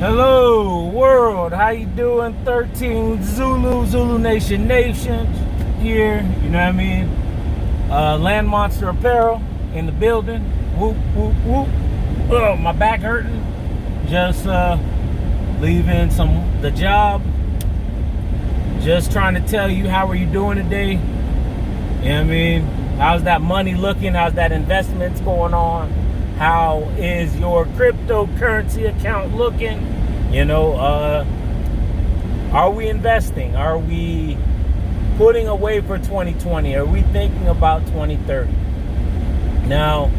Hello world, how you doing? 13 Zulu Nation here, you know what I mean? Land Monster Apparel in the building. Whoop, whoop, whoop. Oh, my back hurting. Just leaving the job. Just trying to tell you, how are you doing today? You know what I mean? How's that money looking? How's that investments going on? How is your cryptocurrency account looking? You know, are we investing? Are we putting away for 2020? Are we thinking about 2030? Now,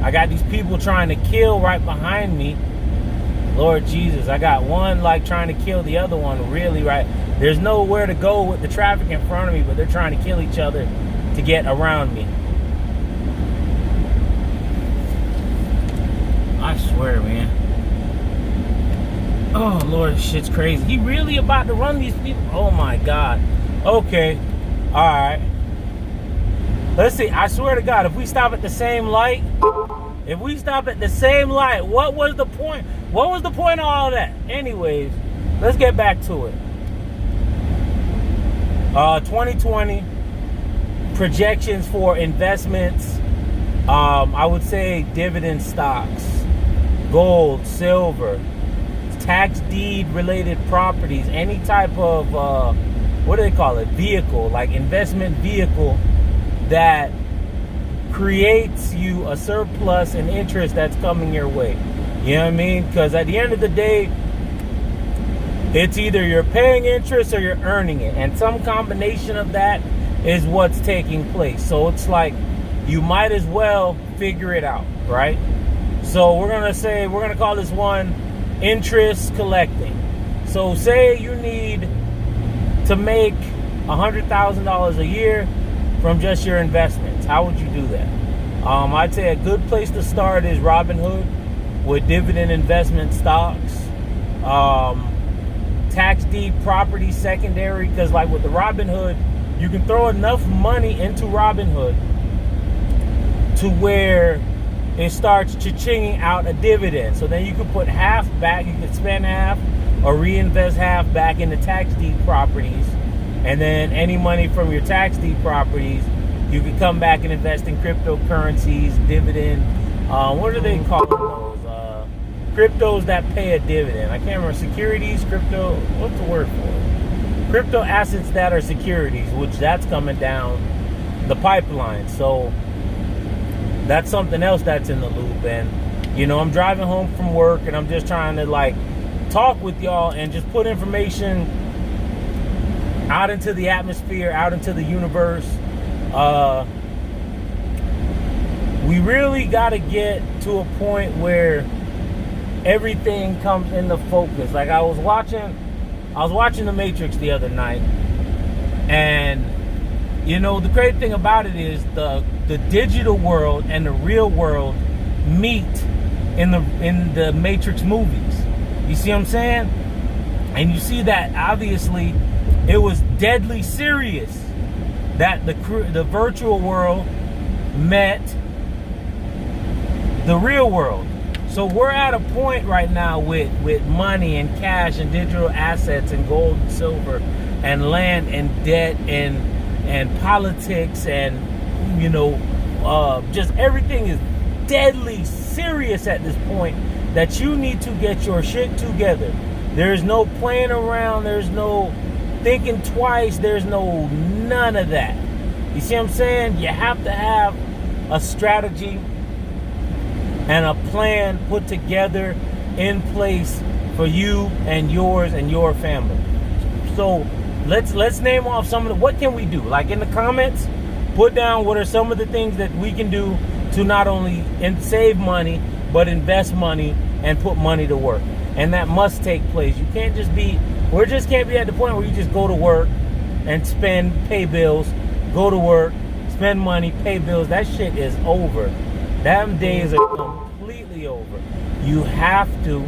I got these people trying to kill right behind me. Lord Jesus, I got one like trying to kill the other one really right. There's nowhere to go with the traffic in front of me, but they're trying to kill each other to get around me. I swear, man. Oh, Lord, shit's crazy. He really about to run these people? Oh, my God. Okay. All right. Let's see. I swear to God, if we stop at the same light, what was the point? What was the point of all that? Anyways, let's get back to it. 2020 projections for investments. I would say dividend stocks, gold, silver, tax deed related properties, any type of what do they call it, vehicle, like investment vehicle that creates you a surplus and interest that's coming your way. You know what I mean? Because at the end of the day, it's either you're paying interest or you're earning it, and some combination of that is what's taking place. So it's like you might as well figure it out, right? So we're gonna call this one interest collecting. So say you need to make $100,000 a year from just your investments. How would you do that? I'd say a good place to start is Robinhood with dividend investment stocks, tax deed property secondary, because like with the Robinhood, you can throw enough money into Robinhood to where it starts cha-chinging out a dividend. So then you could put half back, you could spend half or reinvest half back into tax deed properties. And then any money from your tax deed properties, you could come back and invest in cryptocurrencies, dividend. What do they call those? Cryptos that pay a dividend. I can't remember. Securities, crypto, what's the word for it? Crypto assets that are securities, which that's coming down the pipeline. So that's something else that's in the loop. And, you know, I'm driving home from work and I'm just trying to like talk with y'all and just put information out into the atmosphere, out into the universe. We really got to get to a point where everything comes into focus. Like I was watching The Matrix the other night, and you know the great thing about it is the digital world and the real world meet in the Matrix movies. You see what I'm saying? And you see that obviously it was deadly serious that the virtual world met the real world. So we're at a point right now with money and cash and digital assets and gold and silver and land and debt and politics and, you know, just everything is deadly serious at this point that you need to get your shit together. There's no playing around. There's no thinking twice. There's none of that. You see what I'm saying? You have to have a strategy and a plan put together in place for you and yours and your family. So let's name off some of what can we do? Like in the comments, put down what are some of the things that we can do to not only save money, but invest money and put money to work. And that must take place. We just can't be at the point where you just go to work and spend, pay bills, go to work, spend money, pay bills. That shit is over. Them days are completely over. You have to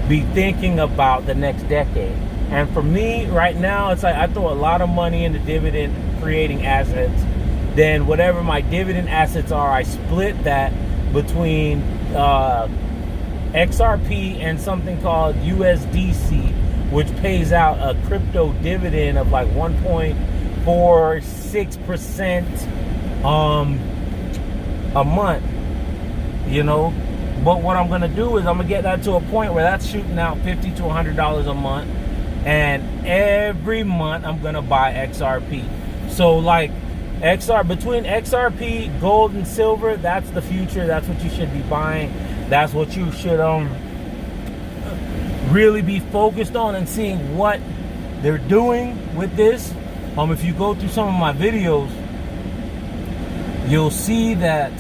be thinking about the next decade. And for me, right now, it's like I throw a lot of money into dividend creating assets. Then whatever my dividend assets are, I split that between XRP and something called USDC, which pays out a crypto dividend of like 1.46% a month, you know. But what I'm going to do is I'm going to get that to a point where that's shooting out $50 to $100 a month. And every month I'm going to buy XRP. So like between XRP, gold, and silver, that's the future. That's what you should be buying. That's what you should really be focused on and seeing what they're doing with this. If you go through some of my videos, you'll see that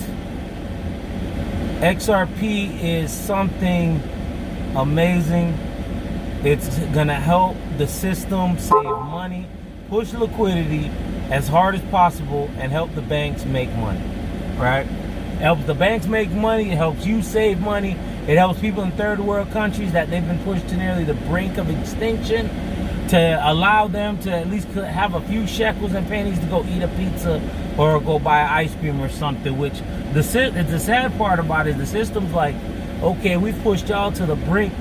XRP is something amazing. It's gonna help the system save money, push liquidity as hard as possible, and help the banks make money, right? It helps the banks make money, it helps you save money, it helps people in third world countries that they've been pushed to nearly the brink of extinction, to allow them to at least have a few shekels and pennies to go eat a pizza or go buy ice cream or something. Which the sad part about it is the system's like, okay, we've pushed y'all to the brink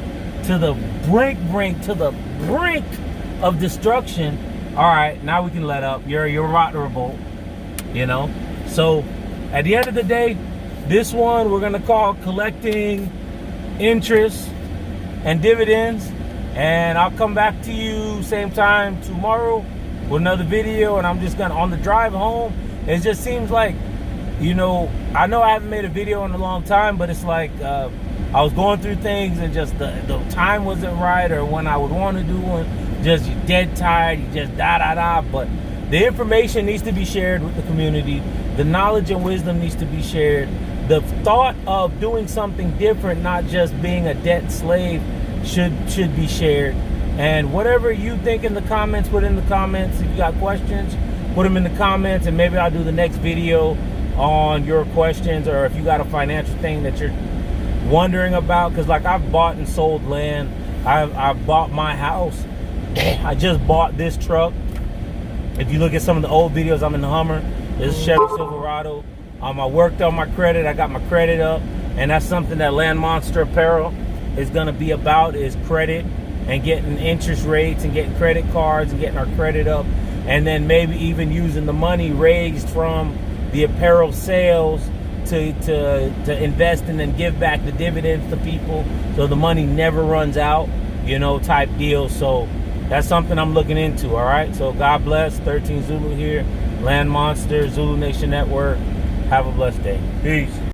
of destruction. All right, now we can let up. You're rotten to revolt, you know. So at the end of the day, this one we're gonna call collecting interest and dividends. And I'll come back to you same time tomorrow with another video. And I'm just gonna, on the drive home, it just seems like, you know I haven't made a video in a long time, but it's like I was going through things and just the time wasn't right, or when I would want to do one, just you're dead tired, you just but the information needs to be shared with the community. The knowledge and wisdom needs to be shared. The thought of doing something different, not just being a debt slave, should be shared. And whatever you think in the comments, put in the comments. If you got questions, put them in the comments, and maybe I'll do the next video on your questions, or if you got a financial thing that you're wondering about. Because like, I've bought and sold land, I've bought my house, I just bought this truck. If you look at some of the old videos, I'm in the Hummer. This is Chevy Silverado. I worked on my credit, I got my credit up, and that's something that Land Monster Apparel is gonna be about, is credit and getting interest rates and getting credit cards and getting our credit up, and then maybe even using the money raised from the apparel sales to invest and then give back the dividends to people, so the money never runs out, you know, type deal. So that's something I'm looking into. All right, so God bless. 13 Zulu here, Land Monster, Zulu Nation Network. Have a blessed day. Peace.